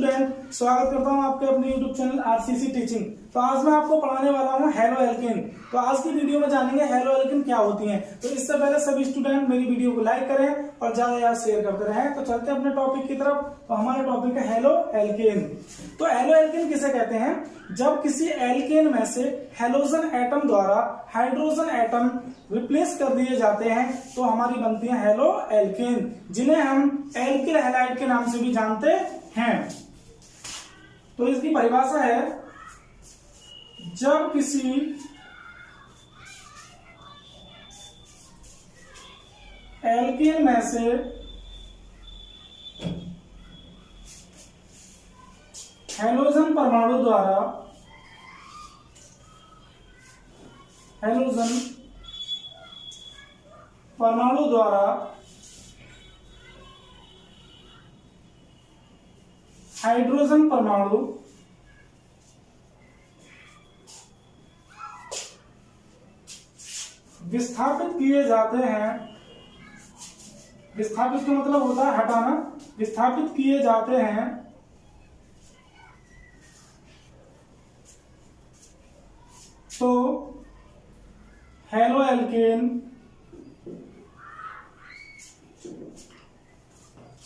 Student, स्वागत करता हूं आपके अपने यूट्यूब चैनल आरसीसी टीचिंग। तो आज मैं आपको पढ़ाने वाला हूं हेलो एल्केन। तो आज की वीडियो में जानेंगे हेलो एल्केन क्या होती हैं। तो इससे पहले सभी स्टूडेंट मेरी वीडियो को लाइक करें और ज्यादा याद शेयर करते रहें। तो चलते हैं अपने टॉपिक की तरफ। तो हमारा टॉपिक है हेलो एल्केन। तो हेलो एल्केन किसे कहते हैं? जब किसी एल्केन में से हेलोजन एटम द्वारा हाइड्रोजन एटम रिप्लेस कर दिए जाते हैं तो हमारी बनती है हेलो एल्केन, जिन्हें हम एल्किल हैलाइड के नाम से भी जानते हैं। तो इसकी परिभाषा है, जब किसी एल्केन में से हेलोजन परमाणु द्वारा हाइड्रोजन परमाणु विस्थापित किए जाते हैं। विस्थापित का मतलब होता है हटाना। विस्थापित किए जाते हैं तो हेलो एल्केन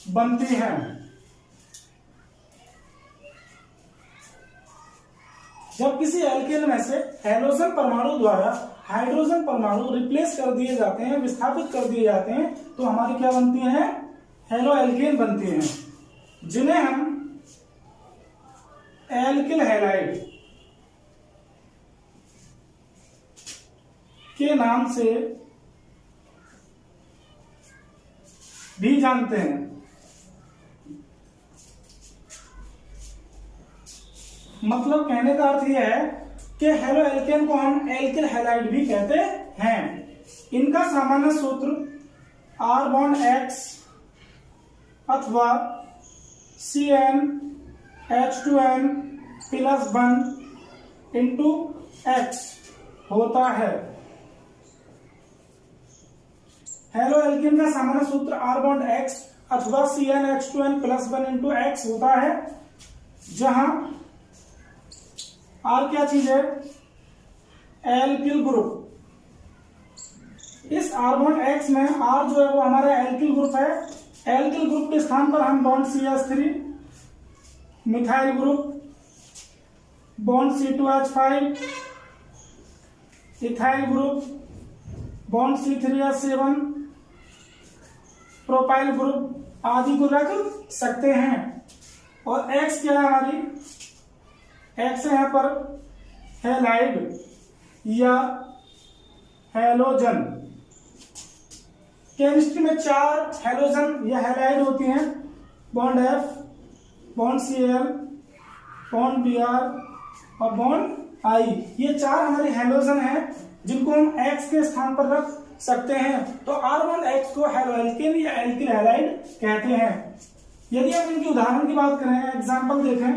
बनती हैं। जब किसी एल्केन में से हेलोजन परमाणु द्वारा हाइड्रोजन परमाणु रिप्लेस कर दिए जाते हैं, विस्थापित कर दिए जाते हैं, तो हमारी क्या बनती हैं? हेलो एल्केन बनती हैं, जिन्हें हम एल्किल हैलाइड के नाम से भी जानते हैं। मतलब कहने का अर्थ यह है कि हेलो एल्केन को हम एल्किल हैलाइड भी कहते हैं। इनका सामान्य सूत्र R बॉन्ड X अथवा CnH2n + 1 × X होता है। हेलो एल्केन का सामान्य सूत्र R बॉन्ड X अथवा CnH2n + 1 × X होता है, जहां R क्या चीज है? Alkyl group. इस R बॉन्ड X में R जो है वो हमारा एल्किल ग्रुप है। एल्किल ग्रुप के स्थान पर हम bond CH3, methyl group, bond C2H5, ethyl group, bond C3H7, propyl group आदि को रख सकते हैं। और X क्या है हमारी? X यहाँ पर हैलाइड या हैलोजन। केमिस्ट्री में 4 हैलोजन या हैलाइड होती हैं, bond F, bond Cl, bond Br और बॉन्ड I। ये 4 हमारे हैलोजन हैं जिनको हम X के स्थान पर रख सकते हैं। तो R बॉन्ड X को हेलो एल्केन या एल्किल हैलाइड कहते हैं। यदि हम इनकी उदाहरण की बात करें, एग्जाम्पल देखें,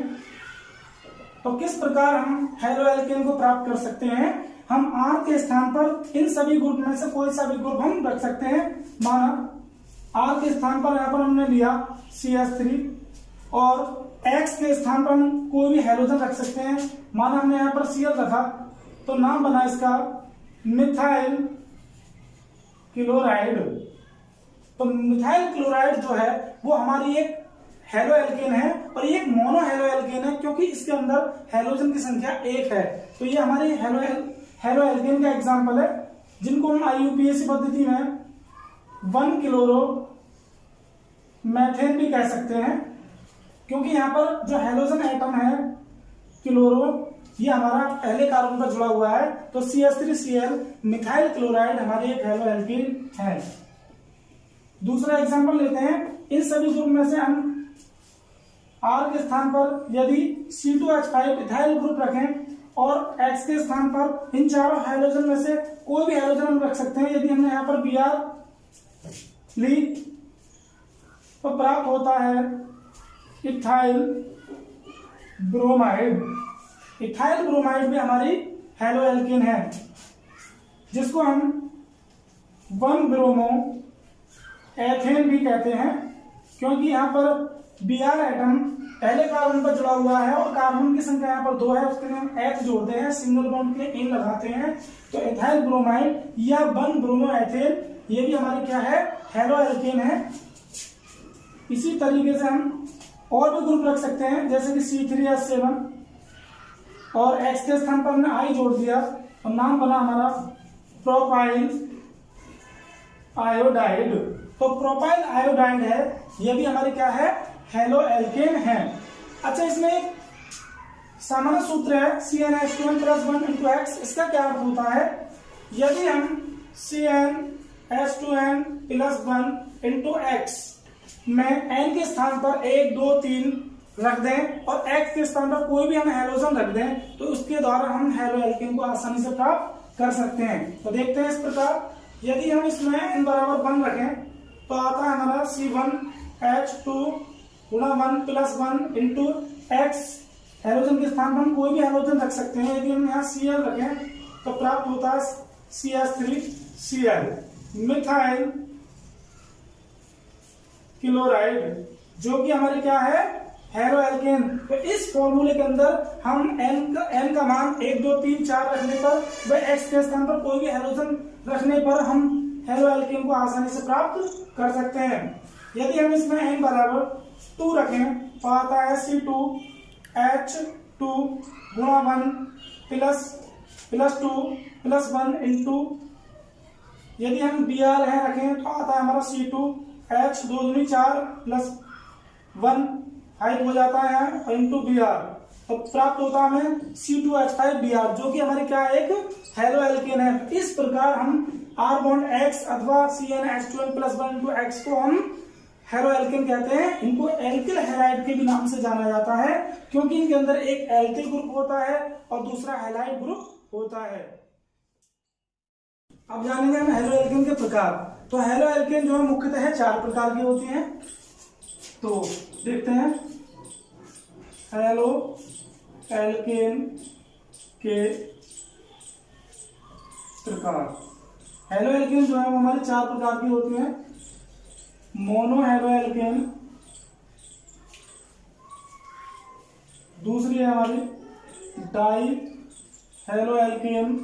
तो किस प्रकार हम हेलो एल्केन को प्राप्त कर सकते हैं? हम R के स्थान पर इन सभी ग्रुप में से कोई सा भी ग्रुप हम रख सकते हैं। माना R के स्थान पर यहाँ पर हमने लिया CH3 और X के स्थान पर हम कोई भी हेलोजन रख सकते हैं। माना हमने यहाँ पर Cl रखा तो नाम बना इसका मिथाइल क्लोराइड। तो मिथाइल क्लोराइड जो है वो हमारी एक हेलो एल्केन है और ये एक मोनो हेलो एल्केन है, क्योंकि इसके अंदर हेलोजन की संख्या 1 है। तो ये हमारी हेलो एल्केन का एग्जांपल है, जिनको हम IUPAC पद्धति में 1 क्लोरो मैथेन भी कह सकते हैं, क्योंकि यहाँ पर जो हेलोजन एटम है क्लोरो, ये हमारा पहले कार्बन पर जुड़ा हुआ है। तो CH3Cl मिथाइल क्लोराइड हमारी एक हेलो एल्केन है। दूसरा एग्जांपल लेते हैं। इन सभी ग्रुप में से हम R के स्थान पर यदि C2H5 इथाइल ग्रुप रखें और X के स्थान पर इन चारों हाइड्रोजन में से कोई भी हाइड्रोजन हम रख सकते हैं। यदि हमने यहाँ पर Br ली तो प्राप्त होता है इथाइल ब्रोमाइड। इथाइल ब्रोमाइड भी हमारी हेलो एल्केन है, जिसको हम 1 ब्रोमो एथेन भी कहते हैं, क्योंकि यहाँ पर Br एटम पहले कार्बन पर जुड़ा हुआ है और कार्बन की संख्या यहाँ पर 2 है, उसके लिए हम H जोड़ते हैं, सिंगल बॉन्ड के लिए इन लगाते हैं, तो एथाइल ब्रोमाइड या 1 ब्रोमो एथिल, ये भी हमारे क्या है, हेलो एल्केन है। इसी तरीके से हम और भी ग्रुप रख सकते हैं, जैसे कि C3H7 और X के स्थान पर हमने I जोड़ दिया और नाम बना हमारा प्रोपाइल आयोडाइड। तो प्रोपाइल आयोडाइड है, ये भी हमारे क्या है, हेलो एल्केन है। अच्छा, इसमें एक सामान्य सूत्र है CnH2n + 1 × X। इसका क्या अर्थ होता है, यदि हम CnH2n + 1 × X में n के स्थान पर 1 2 3 रख दें और X के स्थान पर कोई भी हम हैलोजन रख दें, तो उसके द्वारा हम हेलो एल्केन को आसानी से प्राप्त कर सकते हैं। तो देखते हैं इस प्रकार, यदि हम इसमें n = 1 रखें तो आता है हमारा C1H2 × 1 + 1 × X। हैलोजन के स्थान पर हम कोई भी हैलोजन रख सकते हैं। यदि हम यहाँ Cl रखें तो प्राप्त होता है CH3Cl, मिथाइल क्लोराइड, जो कि हमारे क्या है, हेलो एल्केन। तो इस फॉर्मूले के अंदर हम n का मान 1 2 3 4 रखने पर व X के स्थान पर कोई भी हैलोजन रखने पर हम हेलो एल्केन को आसानी से प्राप्त कर सकते हैं। यदि हम इसमें n = 2 रखें तो आता है C2H2 × 1 + 2 + 1 × यदि हम Br रखें तो आता है हमारा C2H 2 दूनी 4 + 1 5 हो जाता है इंटू Br, तो प्राप्त होता है हमें C2H5Br, जो कि हमारे क्या एक हेलो एल्केन है। इस प्रकार हम R बॉन्ड X अथवा CnH2n + 1 × X को हम हेलो एल्केन कहते हैं। इनको एल्किल हैलाइड के भी नाम से जाना जाता है, क्योंकि इनके अंदर एक एल्किल ग्रुप होता है और दूसरा हैलाइड ग्रुप होता है। अब जानेंगे हम हेलो एल्केन के प्रकार। तो हेलो एल्केन जो है मुख्यतः 4 प्रकार की होती हैं। तो देखते हैं हेलो एल्केन के प्रकार। हेलो एल्केन जो है वो हमारे 4 प्रकार की होती हैं। मोनो हेलो एल्केन, दूसरी है हमारी डाई हेलो एल्केन,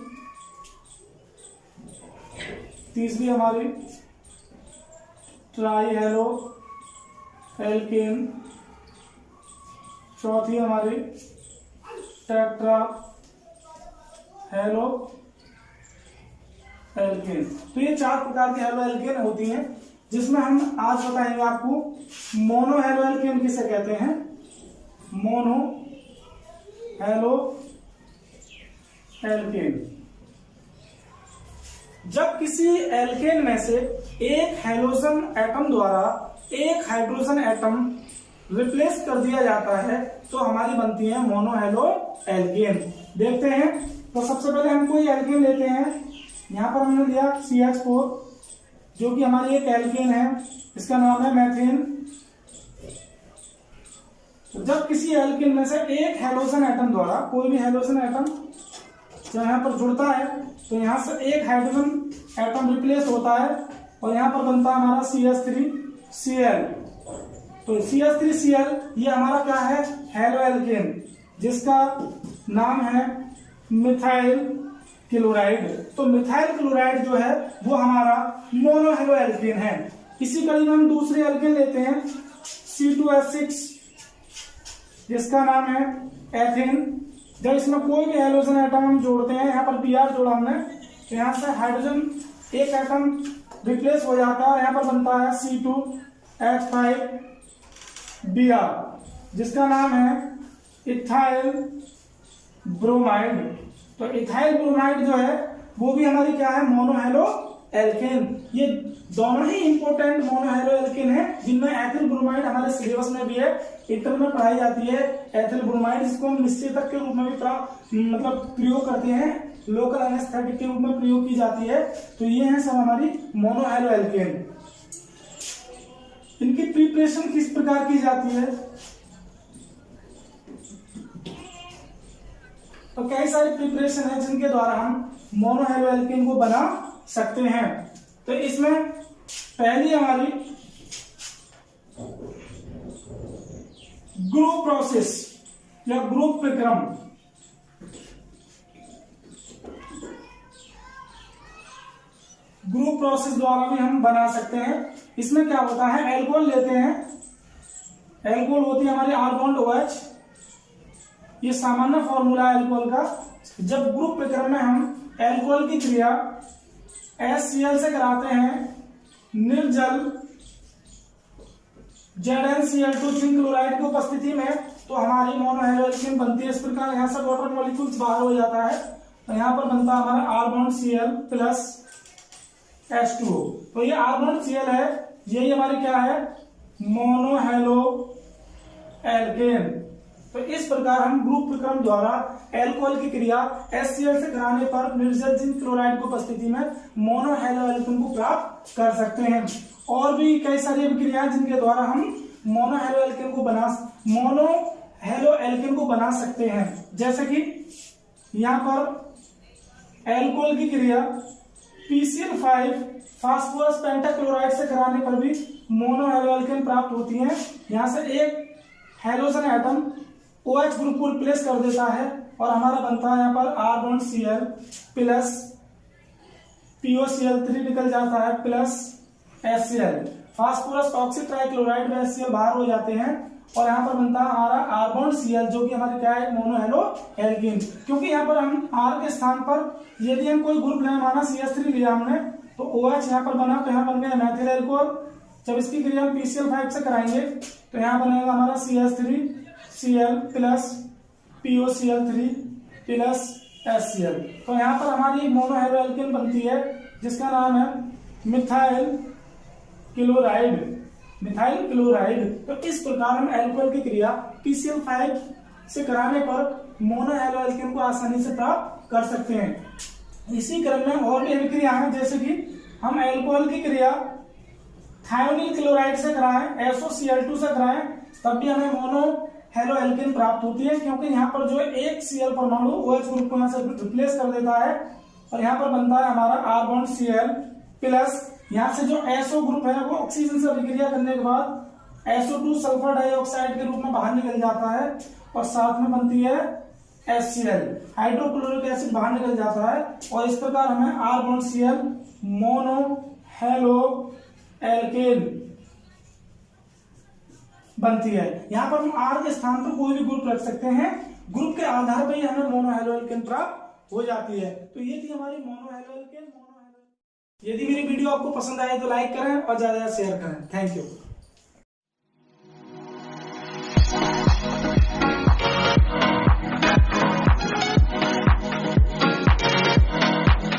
तीसरी हमारी ट्राई हेलो एल्केन, चौथी हमारी टेट्रा हेलो एल्केन। तो ये 4 प्रकार की हेलो एल्केन होती हैं, जिसमें हम आज बताएंगे आपको मोनो हेलो एल्केन किसे कहते हैं। मोनो हेलो एल्केन, जब किसी एल्केन में से एक हैलोजन एटम द्वारा एक हाइड्रोजन एटम रिप्लेस कर दिया जाता है तो हमारी बनती है मोनो हेलो एल्केन। देखते हैं, तो सबसे पहले हम कोई एल्केन लेते हैं। यहां पर हमने लिया CH4, जो कि हमारी एक एल्केन है, इसका नाम है मैथेन। तो जब किसी एल्केन में से एक हैलोजन एटम द्वारा कोई भी हैलोजन एटम जब यहाँ पर जुड़ता है तो यहाँ से एक हाइड्रोजन एटम रिप्लेस होता है और यहाँ पर बनता है हमारा CH3Cl। तो CH3Cl ये हमारा क्या है, हेलो एल्केन, जिसका नाम है मिथाइल क्लोराइड। तो मिथाइल क्लोराइड जो है वो हमारा मोनो हेलो एल्केन है। इसी कड़ी में हम दूसरे एल्केन लेते हैं C2H6, जिसका नाम है एथेन। जब इसमें कोई भी हैलोजन एटम हम जोड़ते हैं, यहाँ पर Br जोड़ा हमने, तो यहाँ से हाइड्रोजन एक एटम रिप्लेस हो जाता है, यहाँ पर बनता है C2H5Br, जिसका नाम है इथाइल ब्रोमाइड। तो इथाइल ब्रोमाइड जो है वो भी हमारी क्या है, मोनो हेलो एल्केन। ये दोनों ही इंपॉर्टेंट मोनो हेलो एल्केन है, जिनमें एथिल ब्रोमाइड हमारे सिलेबस में भी है, इंटर में पढ़ाई जाती है। एथिल ब्रोमाइड जिसको हम निश्चेतक के रूप में भी प्रयोग करते हैं, लोकल एनेस्थेटिक के रूप में प्रयोग की जाती है। तो ये है सब हमारी मोनो हेलो एल्केन। इनकी प्रिपरेशन किस प्रकार की जाती है, तो कई सारी प्रिपरेशन है जिनके द्वारा हम मोनो हेलो एल्केन को बना सकते हैं। तो इसमें पहली हमारी ग्रुप प्रोसेस या ग्रुप विक्रम, ग्रुप प्रोसेस द्वारा भी हम बना सकते हैं। इसमें क्या होता है, एल्कोहल लेते हैं, एल्कोहल होती है हमारी R बॉन्ड OH, ये सामान्य फॉर्मूला है एल्कोहल का। जब ग्रुप विक्रम में हम एल्कोहल की क्रिया HCl से कराते हैं निर्जल ZnCl2 जिंक क्लोराइड की उपस्थिति में, तो हमारी मोनोहेलोएल्केन बनती है। इस प्रकार यहाँ से वाटर मॉलिक्यूल्स बाहर हो जाता है, तो यहाँ पर बनता है हमारा R bond Cl plus H2O। तो ये R बॉन्ड Cl है, यही हमारी क्या है, मोनोहेलोएल्केन। तो इस प्रकार हम ग्रुप विक्रम द्वारा एल्कोहल की क्रिया HCl से कराने पर निर्जल जिंक क्लोराइड की उपस्थिति में मोनोहेलोएल्केन को प्राप्त कर सकते हैं। और भी कई सारी क्रियाएं जिनके द्वारा हम मोनोहेलोएल्केन को बना सकते हैं। जैसे कि यहाँ पर एल्कोहल की क्रिया PCl5 फास्फोरस पेंटाक्लोराइड से कराने पर भी मोनोहेलोएल्केन प्राप्त होती है। यहाँ से एक हेलोजन एटम OH ग्रुप को रिप्लेस कर देता है और हमारा बनता है यहाँ पर R bond Cl plus POCl3 निकल जाता है plus HCl। Phosphorus oxy trichloride में HCl बाहर हो जाते हैं और यहाँ पर बनता है हमारा R बॉन्ड Cl, जो कि हमारे क्या है, मोनोहेलोएल्केन। क्योंकि यहाँ पर हम R के स्थान पर यदि हम कोई ग्रुप लें, माना CH3 लिया हमने, तो OH यहाँ पर बना, तो यहाँ बन गया मैथिल एल्कोहल। जब इसकी क्रिया हम PCl5 से कराएंगे तो यहाँ बनेगा हमारा CH3Cl plus POCl3 plus HCl। तो यहाँ पर हमारी मोनोहेलोएल्केन बनती है जिसका नाम है मिथाइल क्लोराइड। तो इस प्रकार हम एल्कोहल की क्रिया PCl5 से कराने पर मोनोहेलोएल्केन को आसानी से प्राप्त कर सकते हैं। इसी क्रम में और भी अभिक्रिया है, जैसे कि हम एल्कोहल की क्रिया थायोनिल क्लोराइड से कराएं, SOCl2 से कराएं, तब भी हमें मोनोहेलोएल्केन प्राप्त होती है। क्योंकि यहाँ पर जो एक Cl परमाणु OH ग्रुप को यहाँ से रिप्लेस कर देता है और यहाँ पर बनता है हमारा R बॉन्ड Cl प्लस यहाँ से जो SO ग्रुप है वो ऑक्सीजन से अभिक्रिया करने के बाद SO2 सल्फर डाइऑक्साइड के रूप में बाहर निकल जाता है और साथ में बनती है HCl, हाइड्रोक्लोरिक एसिड बाहर निकल जाता है और इस प्रकार हमें R बॉन्ड Cl मोनोहेलोएल्केन बनती है। यहाँ पर हम R के स्थान पर कोई भी ग्रुप रख सकते हैं, ग्रुप के आधार पर ही हमें मोनोहेलोएल्केन प्राप्त हो जाती है। तो ये थी हमारी मोनोहेलोएल्केन। यदि मेरी वीडियो आपको पसंद आए तो लाइक करें और ज्यादा शेयर करें। Thank you.